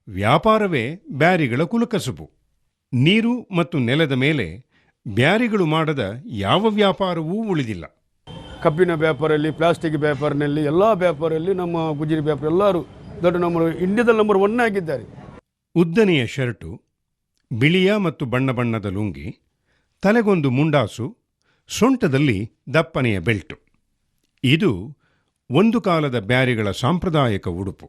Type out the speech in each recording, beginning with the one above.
ವ್ಯಾಪಾರವೇ ಬ್ಯಾರಿಗಳ ಕುಲಕಸುಬು. ನೀರು ಮತ್ತು ನೆಲದ ಮೇಲೆ ಬ್ಯಾರಿಗಳು ಮಾಡದ ಯಾವ ವ್ಯಾಪಾರವೂ ಉಳಿದಿಲ್ಲ. ಕಬ್ಬಿನ ವ್ಯಾಪಾರಲ್ಲಿ, ಪ್ಲಾಸ್ಟಿಕ್ ವ್ಯಾಪಾರದಲ್ಲಿ, ಎಲ್ಲ ವ್ಯಾಪಾರಲ್ಲಿ ನಮ್ಮ ಗುಜರಿ ವ್ಯಾಪಾರ ಎಲ್ಲರೂ ದೊಡ್ಡ ನಮ್ಮ ಇಂಡಿಯಾದಲ್ಲಿ ನಂಬರ್ 1 ಆಗಿದ್ದಾರೆ. ಉದ್ದನೆಯ ಶರ್ಟು, ಬಿಳಿಯ ಮತ್ತು ಬಣ್ಣ ಬಣ್ಣದ ಲುಂಗಿ, ತಲೆಗೊಂದು ಮುಂಡಾಸು, ಸೊಂಟದಲ್ಲಿ ದಪ್ಪನೆಯ ಬೆಲ್ಟು. ಇದು ಒಂದು ಕಾಲದ ಬ್ಯಾರಿಗಳ ಸಾಂಪ್ರದಾಯಿಕ ಉಡುಪು.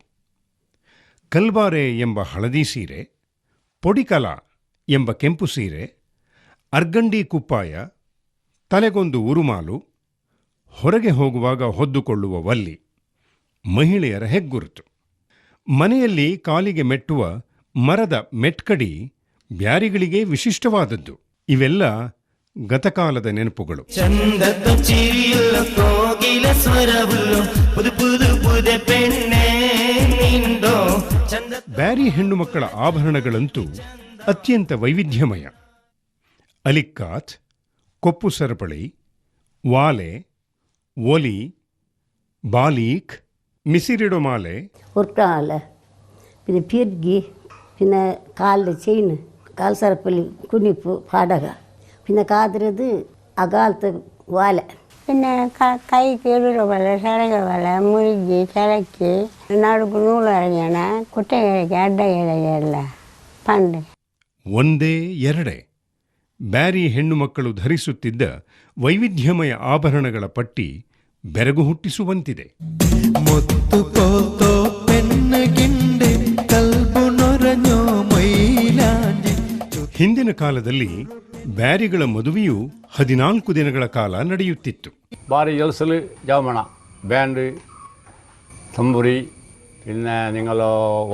ಕಲ್ಬಾರೆ ಎಂಬ ಹಳದಿ ಸೀರೆ, ಪೊಡಿಕಲ ಎಂಬ ಕೆಂಪು ಸೀರೆ, ಅರ್ಗಂಡಿ ಕುಪ್ಪಾಯ, ತಲೆಗೊಂದು ಉರುಮಾಲು, ಹೊರಗೆ ಹೋಗುವಾಗ ಹೊದ್ದುಕೊಳ್ಳುವ ವಲ್ಲಿ ಮಹಿಳೆಯರ ಹೆಗ್ಗುರುತು. ಮನೆಯಲ್ಲಿ ಕಾಲಿಗೆ ಮೆಟ್ಟುವ ಮರದ ಮೆಟ್ಕಡಿ ಬ್ಯಾರಿಗಳಿಗೆ ವಿಶಿಷ್ಟವಾದದ್ದು. ಇವೆಲ್ಲ ಗತಕಾಲದ ನೆನಪುಗಳು. ಬ್ಯಾರಿ ಹೆಣ್ಣು ಮಕ್ಕಳ ಆಭರಣಗಳಂತೂ ಅತ್ಯಂತ ವೈವಿಧ್ಯಮಯ. ಅಲಿಕ್ಕಾತ್, ಕೊಪ್ಪು ಸರಪಳಿ, ವಾಲೆ, ಒಲಿ, ಬಾಲೀಕ್, മിസിരിടുമാലെ ഉർട്ടാല പിന്നെ പിർഗി പിന്നെ കാലിൻ്റെ ചെയിൻ കാൽ സരപ്പല്ലി കുനിപ്പ് പാടക പിന്നെ കാതിരത് അകാലത്ത് വാല പിന്നെ കൈക്ക് എഴുത വല ചിറക വല മുറുകി ചിറക്കി നടുക്ക് നൂലറിയണ കുട്ടിಗಳಿಗೆ ಅಡ್ಡಗೆಳೆಯಲ್ಲ ಪಂಡೆ. ಒಂದೇ ಎರಡೇ ಬ್ಯಾರಿ ಹೆಣ್ಣು ಮಕ್ಕಳು ಧರಿಸುತ್ತಿದ್ದ ವೈವಿಧ್ಯಮಯ ಆಭರಣಗಳ ಪಟ್ಟಿ ಬೆರಗು ಹುಟ್ಟಿಸುವಂತಿದೆ. ಹಿಂದಿನ ಕಾಲದಲ್ಲಿ ಬ್ಯಾರಿಗಳ ಮದುವೆಯು 14 ದಿನಗಳ ಕಾಲ ನಡೆಯುತ್ತಿತ್ತು. ಭಾರಿ ಎಲ್ಸಲು ಜವಮಣ ಬ್ಯಾಂಡ್ ತಂಬುರಿ പിന്നെ നിങ്ങൾ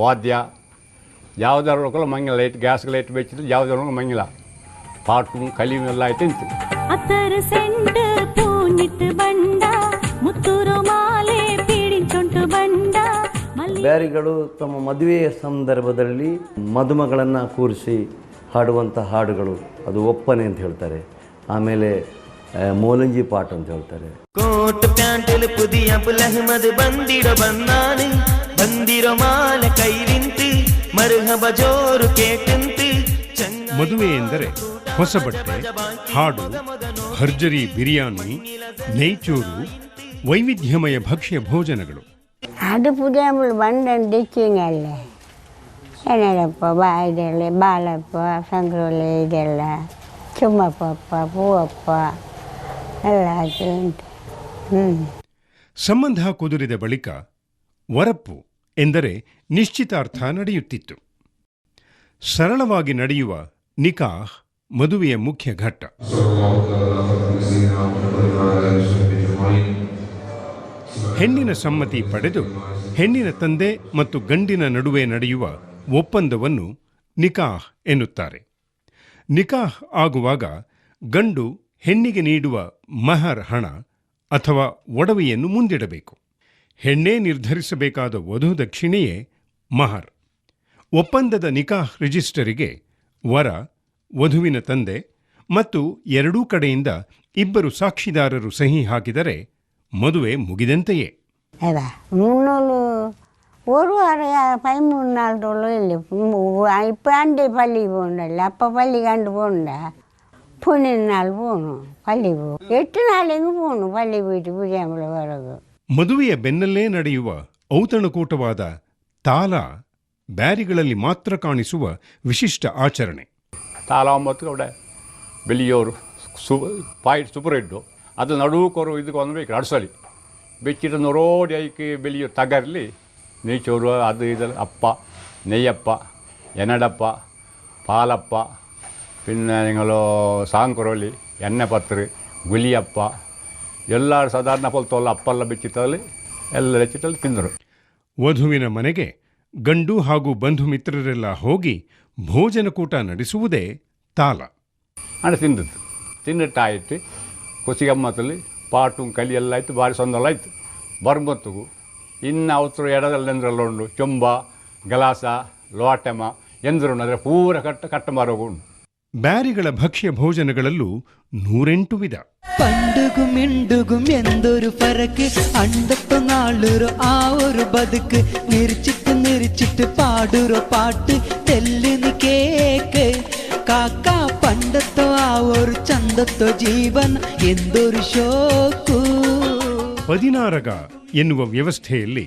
ವಾದ್ಯ ಯಾವುದರ ಮಂಗಿಲ್ಲ. ಲೈಟ್ ಗ್ಯಾಸ್ ಲೈಟ್ ಬೆಚ್ಚಿದ್ದು ಯಾವುದರ ಮಂಗಿಲ್ಲ. ಪಾಟು ಕಲಿಯು ಎಲ್ಲ ಆಯ್ತು ನಿಂತು. ಬ್ಯಾರಿಗಳು ತಮ್ಮ ಮದುವೆಯ ಸಂದರ್ಭದಲ್ಲಿ ಮದುಮಗಳನ್ನು ಕೂರಿಸಿ ಹಾಡುವಂಥ ಹಾಡುಗಳು, ಅದು ಒಪ್ಪನೆ ಅಂತ ಹೇಳ್ತಾರೆ. ಆಮೇಲೆ ಮೋಲಂಜಿ ಪಾಠ ಅಂತ ಹೇಳ್ತಾರೆ. ಕೋಟ್ ಪ್ಯಾಂಟಲ್ ಪುದಿಯ ಪುಲಹಮದ್ ಬಂದಿರೋ ಬಂದಾನು ಬಂದಿರೋ ಮಾಲ ಕೈರಿಂತು ಮರುಹಬ ಜೋರು ಕೇಟಂತು. ಮದುವೆ ಎಂದರೆ ಹೊಸ ಬಟ್ಟೆ, ಹಾಡು, ಭರ್ಜರಿ ಬಿರಿಯಾನಿ, ನೇಚೂರು, ವೈವಿಧ್ಯಮಯ ಭಕ್ಷ್ಯ ಭೋಜನಗಳು. ಅದು ಪುದಿಯಂಬಳು ಬಂದನ್ನು ಡಿಕ್ಕಿಂಗಲ್ಲೇ ಏನಪ್ಪ ಇದೆಲ್ಲ ಬಾಲಪ್ಪ ಸಂಕ್ರೋಲೆ ಇದೆಲ್ಲ ಚುಮ್ಮಪ್ಪ ಹೂವಪ್ಪ ಎಲ್ಲ ಉಂಟು. ಸಂಬಂಧ ಕುದುರಿದ ಬಳಿಕ ವರಪ್ಪು ಎಂದರೆ ನಿಶ್ಚಿತಾರ್ಥ ನಡೆಯುತ್ತಿತ್ತು. ಸರಳವಾಗಿ ನಡೆಯುವ ನಿಕಾಹ್ ಮದುವೆಯ ಮುಖ್ಯ ಘಟ್ಟ. ಹೆಣ್ಣಿನ ಸಮ್ಮತಿ ಪಡೆದು ಹೆಣ್ಣಿನ ತಂದೆ ಮತ್ತು ಗಂಡಿನ ನಡುವೆ ನಡೆಯುವ ಒಪ್ಪಂದವನ್ನು ನಿಕಾಹ್ ಎನ್ನುತ್ತಾರೆ. ನಿಕಾಹ್ ಆಗುವಾಗ ಗಂಡು ಹೆಣ್ಣಿಗೆ ನೀಡುವ ಮಹರ್ ಹಣ ಅಥವಾ ಒಡವೆಯನ್ನು ಮುಂದಿಡಬೇಕು. ಹೆಣ್ಣೇ ನಿರ್ಧರಿಸಬೇಕಾದ ವಧು ದಕ್ಷಿಣೆಯೇ ಮಹರ್. ಒಪ್ಪಂದದ ನಿಕಾಹ್ ರಿಜಿಸ್ಟರಿಗೆ ವರ, ವಧುವಿನ ತಂದೆ ಮತ್ತು ಎರಡೂ ಕಡೆಯಿಂದ 2 ಸಾಕ್ಷಿದಾರರು ಸಹಿ ಹಾಕಿದರೆ ಮದುವೆ ಮುಗಿದಂತೆಯೇ. ஒரு வாரம் 13 நாள் இல்லை. இப்போ ஆண்டு பள்ளி போகணும்ல, அப்போ பள்ளி கண்டு போகணுண்டா 12 நாள் போகணும் பள்ளி போ 8 நாளைಗೂ போகணும் பள்ளி போயிட்டு புரியாமல் வரದು. ಮದುವೆಯ ಬೆನ್ನಲ್ಲೇ ನಡೆಯುವ ಔತಣಕೂಟವಾದ ತಾಲ ಬ್ಯಾರಿಗಳಲ್ಲಿ ಮಾತ್ರ ಕಾಣಿಸುವ ವಿಶಿಷ್ಟ ಆಚರಣೆ. ತಾಲ 9 അവിടെ വലിയൊരു സൂപ്പർ ഇട്ടു അത് നടുക്കൊരു ഇത് കൊണ്ടുപോയി അടസലി വെച്ചിട്ട് നൊറോടി ആയിക്ക് വലിയ തകരല് നെയ്ച്ചോറ് അത് ഇത് അപ്പ, നെയ്യപ്പ, എനടപ്പ, പാലപ്പ, പിന്നെ നിങ്ങൾ സാങ്കുറോലി, എണ്ണപ്പത്ര്, ಗುಲಿಯಪ್ಪ ಎಲ್ಲರೂ ಸಾಧಾರಣ ಪಲ್ತೋಲ್ಲ ಅಪ್ಪೆಲ್ಲ ಬೆಚ್ಚಿತ್ತಲ್ಲಿ ಎಲ್ಲ ಬೆಚ್ಚಿತ್ತಲ್ಲಿ ತಿಂದರು. ವಧುವಿನ ಮನೆಗೆ ಗಂಡು ಹಾಗೂ ಬಂಧು ಮಿತ್ರರೆಲ್ಲ ಹೋಗಿ ಭೋಜನಕೂಟ ನಡೆಸುವುದೇ ತಾಲ. ಹಣ ತಿಂದದ್ದು ತಿಂದಿಟ್ಟಾಯಿತು. ಕೊಸಿಗಮ್ಮತ್ತಲ್ಲಿ ಪಾಟು ಕಲಿ ಎಲ್ಲ ಆಯಿತು. ಭಾರಿ ಸಂದಲ್ಲ ಆಯಿತು. ಬರ್ಮತ್ತಿಗೂ ಇನ್ನು ಅವಸರು ಎಡದಲ್ಲೆಂದ್ರೆಲ್ಲ ಉಂಡು. ಚೊಂಬ, ಗಲಾಸ, ಲೋಟಮ ಎಂದರು ಅಂದರೆ ಪೂರ ಕಟ್ಟ ಮಾರೋಗುಂಡು. ಬ್ಯಾರಿಗಳ ಭಕ್ಷ್ಯ ಭೋಜನಗಳಲ್ಲೂ 108 ವಿಧ. പണ്ടുകും മിണ്ടുകും എന്തൊരു പരക്ക് അണ്ടത്തൊന്നാളൊരു ആ ഒരു ബതുക്ക് നിരിച്ചിട്ട് ചിരിച്ചിട്ട് പാടുറോ പാട്ട് തെല്ലിന് കേക്ക് കാക്ക പണ്ടത്തോ ആ ഒരു ചന്തത്തോ ಜೀವನ ಎಂದೊರು ಶೋಕು. ಪದಿನಾರಗ ಎನ್ನುವ ವ್ಯವಸ್ಥೆಯಲ್ಲಿ